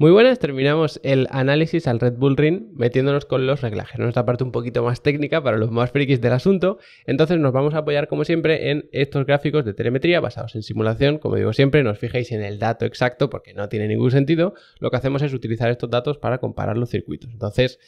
Muy buenas, terminamos el análisis al Red Bull Ring metiéndonos con los reglajes, ¿no? Esta parte un poquito más técnica para los más frikis del asunto. Entonces nos vamos a apoyar como siempre en estos gráficos de telemetría basados en simulación. Como digo siempre, no os fijéis en el dato exacto porque no tiene ningún sentido. Lo que hacemos es utilizar estos datos para comparar los circuitos. Entonces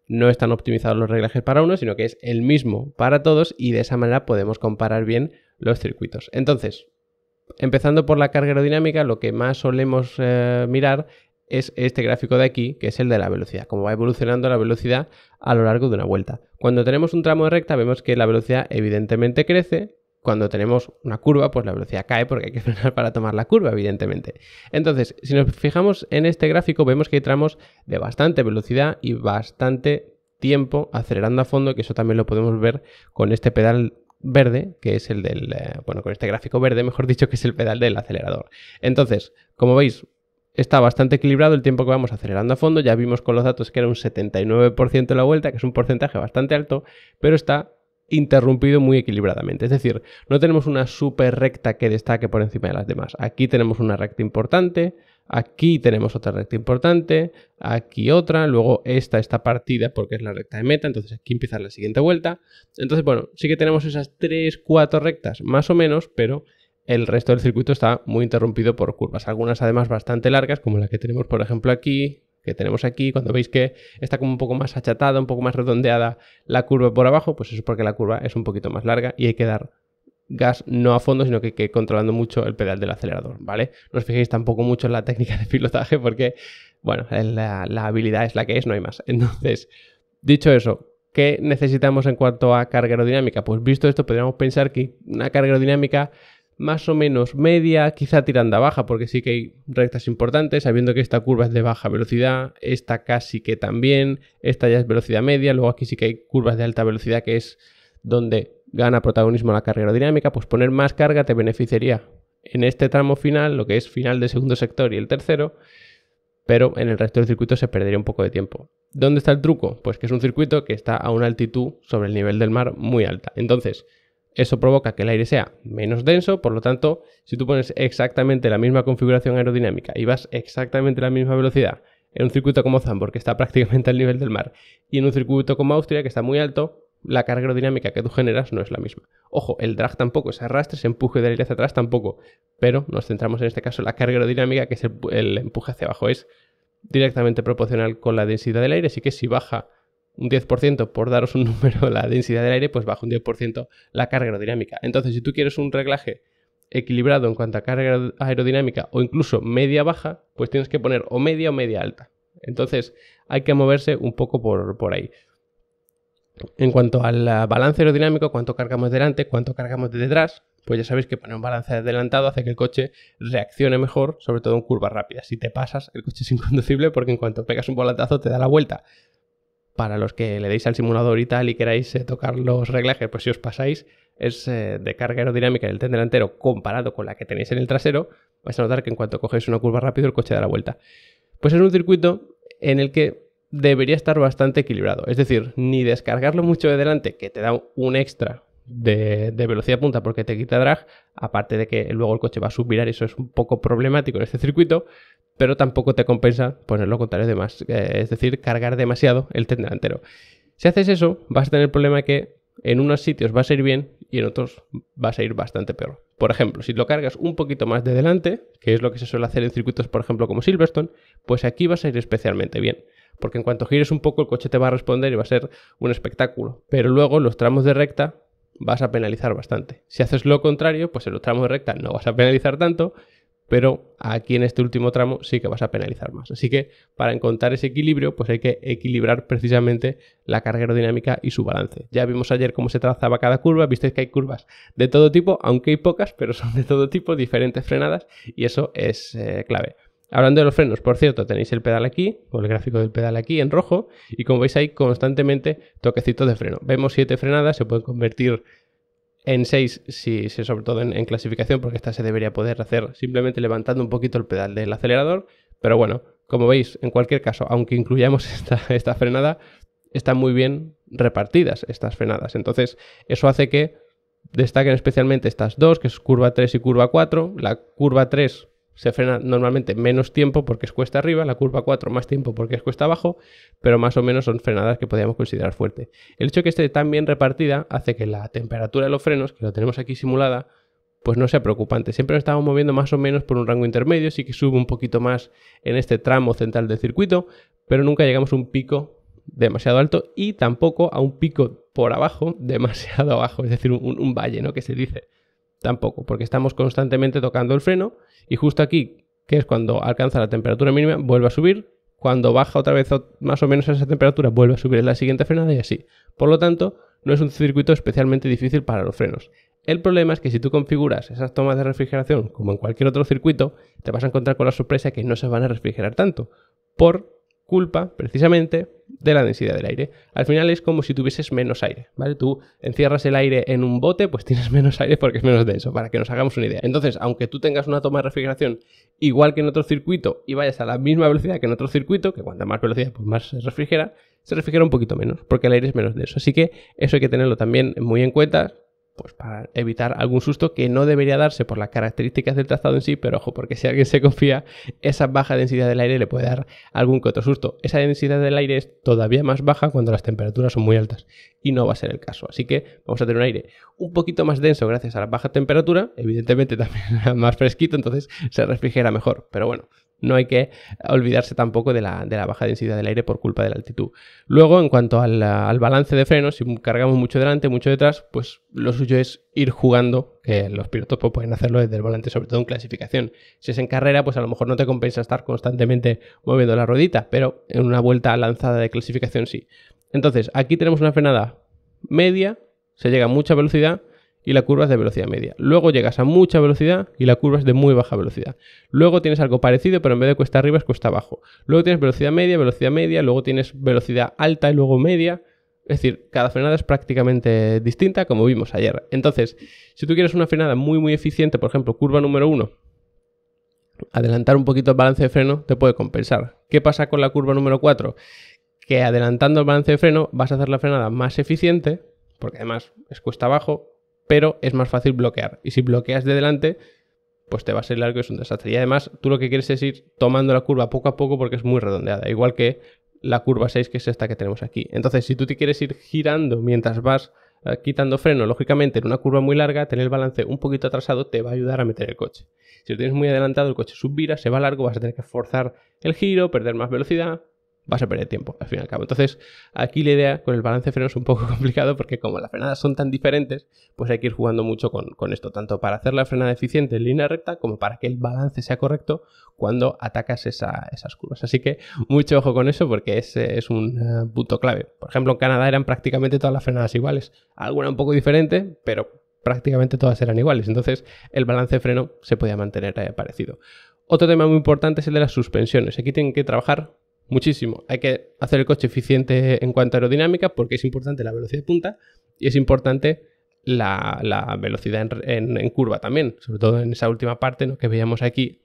no están optimizados los reglajes para uno, sino que es el mismo para todos y de esa manera podemos comparar bien los circuitos. Entonces, empezando por la carga aerodinámica, lo que más solemos mirar es este gráfico de aquí, que es el de la velocidad, cómo va evolucionando la velocidad a lo largo de una vuelta. Cuando tenemos un tramo de recta vemos que la velocidad evidentemente crece. Cuando tenemos una curva, pues la velocidad cae porque hay que frenar para tomar la curva, evidentemente. Entonces, si nos fijamos en este gráfico, vemos que hay tramos de bastante velocidad y bastante tiempo acelerando a fondo, que eso también lo podemos ver con este pedal verde, que es el del... con este gráfico verde, mejor dicho, que es el pedal del acelerador. Entonces, como veis, está bastante equilibrado el tiempo que vamos acelerando a fondo. Ya vimos con los datos que era un 79% de la vuelta, que es un porcentaje bastante alto, pero está interrumpido muy equilibradamente. Es decir, no tenemos una super recta que destaque por encima de las demás. Aquí tenemos una recta importante, aquí tenemos otra recta importante, aquí otra, luego esta está partida porque es la recta de meta, entonces aquí empieza la siguiente vuelta. Entonces, bueno, sí que tenemos esas 3-4 rectas más o menos, pero el resto del circuito está muy interrumpido por curvas, algunas además bastante largas, como la que tenemos por ejemplo aquí, que tenemos aquí. Cuando veis que está como un poco más achatada, un poco más redondeada la curva por abajo, pues eso es porque la curva es un poquito más larga y hay que dar gas no a fondo, sino que hay que ir controlando mucho el pedal del acelerador, ¿vale? No os fijéis tampoco mucho en la técnica de pilotaje porque, bueno, la habilidad es la que es, no hay más. Entonces, dicho eso, ¿qué necesitamos en cuanto a carga aerodinámica? Pues visto esto, podríamos pensar que una carga aerodinámica más o menos media, quizá tirando a baja, porque sí que hay rectas importantes, sabiendo que esta curva es de baja velocidad, esta casi que también, esta ya es velocidad media, luego aquí sí que hay curvas de alta velocidad, que es donde gana protagonismo la carga aerodinámica. Pues poner más carga te beneficiaría en este tramo final, lo que es final de segundo sector y el tercero, pero en el resto del circuito se perdería un poco de tiempo. ¿Dónde está el truco? Pues que es un circuito que está a una altitud sobre el nivel del mar muy alta. Entonces, eso provoca que el aire sea menos denso, por lo tanto, si tú pones exactamente la misma configuración aerodinámica y vas exactamente a la misma velocidad en un circuito como Zandvoort, que está prácticamente al nivel del mar, y en un circuito como Austria, que está muy alto, la carga aerodinámica que tú generas no es la misma. Ojo, el drag tampoco, ese arrastre, ese empuje del aire hacia atrás tampoco, pero nos centramos en este caso en la carga aerodinámica, que es el empuje hacia abajo, es directamente proporcional con la densidad del aire, así que si baja un 10%, por daros un número, la densidad del aire, pues baja un 10% la carga aerodinámica. Entonces, si tú quieres un reglaje equilibrado en cuanto a carga aerodinámica o incluso media-baja, pues tienes que poner o media alta. Entonces, hay que moverse un poco por ahí. En cuanto al balance aerodinámico, cuánto cargamos delante, cuánto cargamos de detrás, pues ya sabéis que poner un balance adelantado hace que el coche reaccione mejor, sobre todo en curvas rápidas. Si te pasas, el coche es inconducible porque en cuanto pegas un volantazo te da la vuelta. Para los que le deis al simulador y tal y queráis tocar los reglajes, pues si os pasáis, es de carga aerodinámica del tren delantero comparado con la que tenéis en el trasero, vais a notar que en cuanto cogéis una curva rápido el coche da la vuelta. Pues es un circuito en el que debería estar bastante equilibrado, es decir, ni descargarlo mucho de delante, que te da un extra de velocidad punta porque te quita drag, aparte de que luego el coche va a subvirar y eso es un poco problemático en este circuito, pero tampoco te compensa poner lo contrario de más, es decir, cargar demasiado el tren delantero. Si haces eso, vas a tener el problema de que en unos sitios vas a ir bien y en otros vas a ir bastante peor. Por ejemplo, si lo cargas un poquito más de delante, que es lo que se suele hacer en circuitos, por ejemplo, como Silverstone, pues aquí vas a ir especialmente bien. Porque en cuanto gires un poco, el coche te va a responder y va a ser un espectáculo. Pero luego, los tramos de recta vas a penalizar bastante. Si haces lo contrario, pues en los tramos de recta no vas a penalizar tanto, pero aquí en este último tramo sí que vas a penalizar más. Así que para encontrar ese equilibrio, pues hay que equilibrar precisamente la carga aerodinámica y su balance. Ya vimos ayer cómo se trazaba cada curva, visteis que hay curvas de todo tipo, aunque hay pocas, pero son de todo tipo, diferentes frenadas, y eso es clave. Hablando de los frenos, por cierto, tenéis el pedal aquí, o el gráfico del pedal aquí en rojo, y como veis hay constantemente toquecitos de freno. Vemos 7 frenadas, se pueden convertir en 6, si sobre todo en clasificación, porque esta se debería poder hacer simplemente levantando un poquito el pedal del acelerador. Pero bueno, como veis, en cualquier caso, aunque incluyamos esta frenada, están muy bien repartidas estas frenadas. Entonces, eso hace que destaquen especialmente estas dos, que es curva 3 y curva 4. La curva 3 se frena normalmente menos tiempo porque es cuesta arriba, la curva 4 más tiempo porque es cuesta abajo, pero más o menos son frenadas que podríamos considerar fuerte. El hecho de que esté tan bien repartida hace que la temperatura de los frenos, que lo tenemos aquí simulada, pues no sea preocupante. Siempre nos estamos moviendo más o menos por un rango intermedio, sí que sube un poquito más en este tramo central del circuito, pero nunca llegamos a un pico demasiado alto y tampoco a un pico por abajo demasiado abajo, es decir, un valle, ¿no? Que se dice. Tampoco, porque estamos constantemente tocando el freno y justo aquí, que es cuando alcanza la temperatura mínima, vuelve a subir. Cuando baja otra vez más o menos a esa temperatura, vuelve a subir en la siguiente frenada y así. Por lo tanto, no es un circuito especialmente difícil para los frenos. El problema es que si tú configuras esas tomas de refrigeración como en cualquier otro circuito, te vas a encontrar con la sorpresa que no se van a refrigerar tanto, por culpa precisamente de la densidad del aire. Al final es como si tuvieses menos aire, ¿vale? Tú encierras el aire en un bote, pues tienes menos aire porque es menos denso, para que nos hagamos una idea. Entonces, aunque tú tengas una toma de refrigeración igual que en otro circuito y vayas a la misma velocidad que en otro circuito, que cuanta más velocidad pues más se refrigera un poquito menos, porque el aire es menos denso. Así que eso hay que tenerlo también muy en cuenta, pues para evitar algún susto que no debería darse por las características del trazado en sí, pero ojo, porque si alguien se confía, esa baja densidad del aire le puede dar algún que otro susto. Esa densidad del aire es todavía más baja cuando las temperaturas son muy altas y no va a ser el caso. Así que vamos a tener un aire un poquito más denso gracias a la baja temperatura, evidentemente también más fresquito, entonces se refrigera mejor, pero bueno. No hay que olvidarse tampoco de la baja densidad del aire por culpa de la altitud. Luego, en cuanto al balance de frenos, si cargamos mucho delante, mucho detrás, pues lo suyo es ir jugando, que los pilotos pues, pueden hacerlo desde el volante, sobre todo en clasificación. Si es en carrera, pues a lo mejor no te compensa estar constantemente moviendo la ruedita, pero en una vuelta lanzada de clasificación sí. Entonces, aquí tenemos una frenada media, se llega a mucha velocidad, y la curva es de velocidad media. Luego llegas a mucha velocidad y la curva es de muy baja velocidad. Luego tienes algo parecido, pero en vez de cuesta arriba es cuesta abajo. Luego tienes velocidad media, luego tienes velocidad alta y luego media. Es decir, cada frenada es prácticamente distinta, como vimos ayer. Entonces, si tú quieres una frenada muy eficiente, por ejemplo, curva número 1, adelantar un poquito el balance de freno te puede compensar. ¿Qué pasa con la curva número 4? Que adelantando el balance de freno vas a hacer la frenada más eficiente, porque además es cuesta abajo, pero es más fácil bloquear. Y si bloqueas de delante, pues te va a ser largo y es un desastre. Y además, tú lo que quieres es ir tomando la curva poco a poco porque es muy redondeada. Igual que la curva 6, que es esta que tenemos aquí. Entonces, si tú te quieres ir girando mientras vas quitando freno, lógicamente en una curva muy larga, tener el balance un poquito atrasado te va a ayudar a meter el coche. Si lo tienes muy adelantado, el coche subvira, se va largo, vas a tener que forzar el giro, perder más velocidad, vas a perder tiempo, al fin y al cabo. Entonces, aquí la idea con el balance de freno es un poco complicado porque como las frenadas son tan diferentes, pues hay que ir jugando mucho con esto, tanto para hacer la frenada eficiente en línea recta como para que el balance sea correcto cuando atacas esas curvas. Así que mucho ojo con eso porque es un punto clave. Por ejemplo, en Canadá eran prácticamente todas las frenadas iguales. Alguna un poco diferente, pero prácticamente todas eran iguales. Entonces, el balance de freno se podía mantener parecido. Otro tema muy importante es el de las suspensiones. Aquí tienen que trabajar muchísimo. Hay que hacer el coche eficiente en cuanto a aerodinámica porque es importante la velocidad de punta y es importante la velocidad en curva también, sobre todo en esa última parte, ¿no?, que veíamos aquí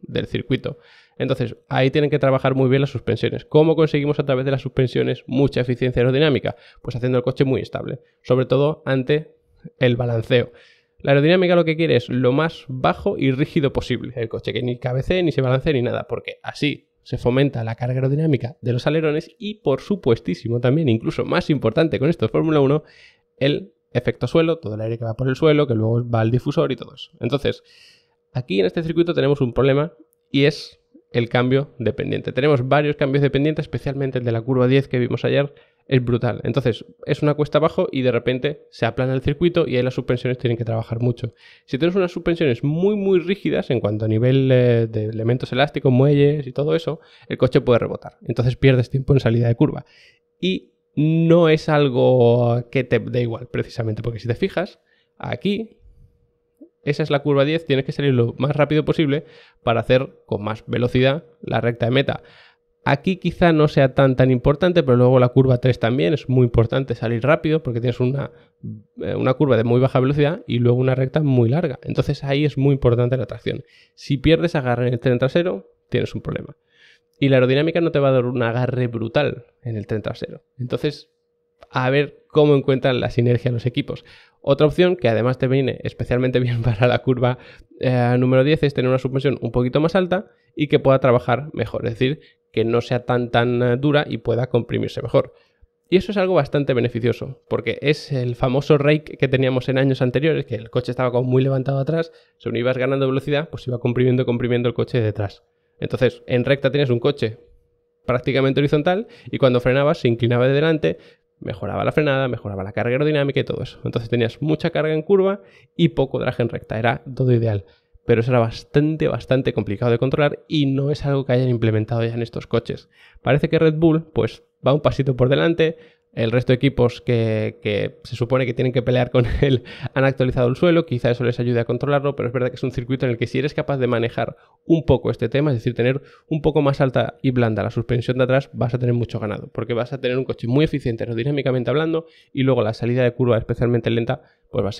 del circuito. Entonces, ahí tienen que trabajar muy bien las suspensiones. ¿Cómo conseguimos a través de las suspensiones mucha eficiencia aerodinámica? Pues haciendo el coche muy estable, sobre todo ante el balanceo. La aerodinámica lo que quiere es lo más bajo y rígido posible el coche, que ni cabecee ni se balancee ni nada, porque así se fomenta la carga aerodinámica de los alerones y, por supuestísimo, también, incluso más importante con esto de Fórmula 1, el efecto suelo, todo el aire que va por el suelo, que luego va al difusor y todo eso. Entonces, aquí en este circuito tenemos un problema y es el cambio de pendiente. Tenemos varios cambios de pendiente, especialmente el de la curva 10 que vimos ayer, es brutal. Entonces, es una cuesta abajo y de repente se aplana el circuito y ahí las suspensiones tienen que trabajar mucho. Si tienes unas suspensiones muy rígidas en cuanto a nivel de elementos elásticos, muelles y todo eso, el coche puede rebotar. Entonces pierdes tiempo en salida de curva. Y no es algo que te dé igual, precisamente, porque si te fijas, aquí, esa es la curva 10, tienes que salir lo más rápido posible para hacer con más velocidad la recta de meta. Aquí quizá no sea tan importante, pero luego la curva 3 también es muy importante salir rápido porque tienes una curva de muy baja velocidad y luego una recta muy larga. Entonces ahí es muy importante la tracción. Si pierdes agarre en el tren trasero, tienes un problema. Y la aerodinámica no te va a dar un agarre brutal en el tren trasero. Entonces, a ver cómo encuentran la sinergia los equipos. Otra opción que además te viene especialmente bien para la curva número 10 es tener una suspensión un poquito más alta y que pueda trabajar mejor, es decir, que no sea tan dura y pueda comprimirse mejor. Y eso es algo bastante beneficioso, porque es el famoso rake que teníamos en años anteriores, que el coche estaba como muy levantado atrás, según ibas ganando velocidad, pues iba comprimiendo el coche de detrás. Entonces, en recta tienes un coche prácticamente horizontal y cuando frenabas se inclinaba de delante, mejoraba la frenada, mejoraba la carga aerodinámica y todo eso. Entonces tenías mucha carga en curva y poco drag en recta, era todo ideal. Pero eso era bastante complicado de controlar y no es algo que hayan implementado ya en estos coches. Parece que Red Bull pues va un pasito por delante, el resto de equipos que se supone que tienen que pelear con él han actualizado el suelo, quizá eso les ayude a controlarlo, pero es verdad que es un circuito en el que si eres capaz de manejar un poco este tema, es decir, tener un poco más alta y blanda la suspensión de atrás, vas a tener mucho ganado, porque vas a tener un coche muy eficiente aerodinámicamente hablando y luego la salida de curva especialmente lenta pues va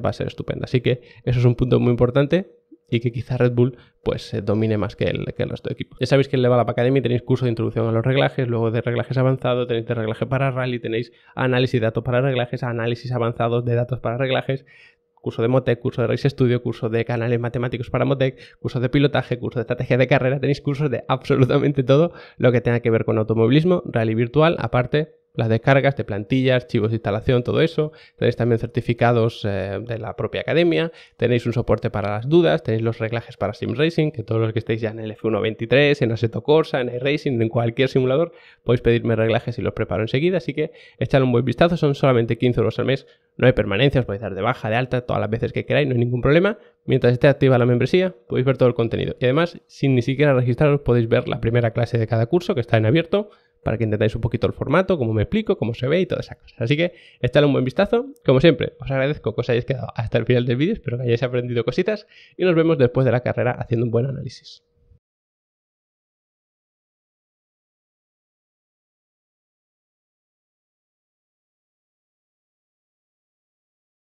a ser estupenda. Así que eso es un punto muy importante y que quizá Red Bull pues domine más que el resto de equipos. Ya sabéis que en Level Up Academy tenéis curso de introducción a los reglajes, luego de reglajes avanzados, tenéis de reglaje para rally, tenéis análisis de datos para reglajes, análisis avanzados de datos para reglajes, curso de Motec, curso de Race Studio, curso de canales matemáticos para Motec, curso de pilotaje, curso de estrategia de carrera, tenéis cursos de absolutamente todo lo que tenga que ver con automovilismo, rally virtual, aparte las descargas de plantillas, archivos de instalación, todo eso. Tenéis también certificados de la propia academia, tenéis un soporte para las dudas, tenéis los reglajes para Sim Racing, que todos los que estéis ya en el F1 23, en Assetto Corsa, en iRacing, en cualquier simulador, podéis pedirme reglajes y los preparo enseguida, así que echadle un buen vistazo, son solamente 15 euros al mes, no hay permanencia, os podéis dar de baja, de alta, todas las veces que queráis, no hay ningún problema. Mientras esté activa la membresía, podéis ver todo el contenido. Y además, sin ni siquiera registraros, podéis ver la primera clase de cada curso que está en abierto, para que entendáis un poquito el formato, cómo me explico, cómo se ve y todas esas cosas. Así que echadle un buen vistazo. Como siempre, os agradezco que os hayáis quedado hasta el final del vídeo, espero que hayáis aprendido cositas y nos vemos después de la carrera haciendo un buen análisis.